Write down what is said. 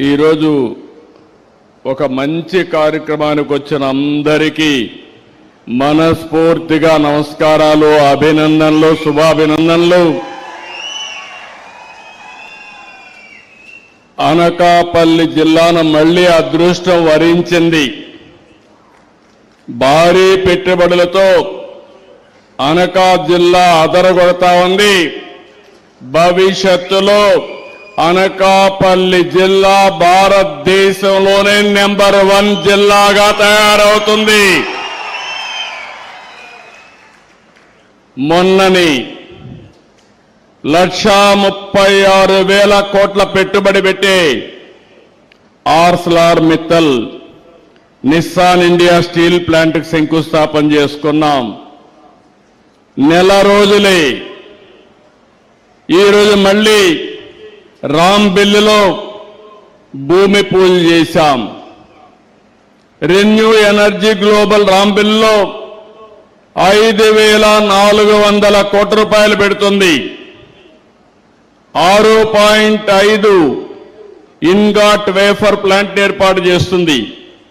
ఈరోజు ఒక మంచి కార్యక్రమానికి వచ్చిన అందరికీ మనస్ఫూర్తిగా నమస్కారాలు, అభినందనలు, శుభాభినందనలు. అనకాపల్లి జిల్లాను మళ్లీ అదృష్టం వరించింది. భారీ పెట్టుబడులతో అనకాపల్లి జిల్లా అదరగొడతా ఉంది. భవిష్యత్తులో అనకాపల్లి జిల్లా భారతదేశంలోనే నెంబర్ 1 జిల్లాగా తయారవుతుంది. మొన్నని 1,36,000 కోట్ల పెట్టుబడి పెట్టి Arcelor Mittal Nissan India steel ప్లాంట్కి శంకుస్థాపన చేసుకున్నాం. నెల రోజులే ఈరోజు మళ్లీ రాంబిల్లులో భూమి పూజ చేశాం. రెన్యూ ఎనర్జీ గ్లోబల్ రాంబిల్లులో 5,400 కోట్ల రూపాయలు పెడుతుంది. 6.5 ఇన్గాట్ వేఫర్ ప్లాంట్ ఏర్పాటు చేస్తుంది.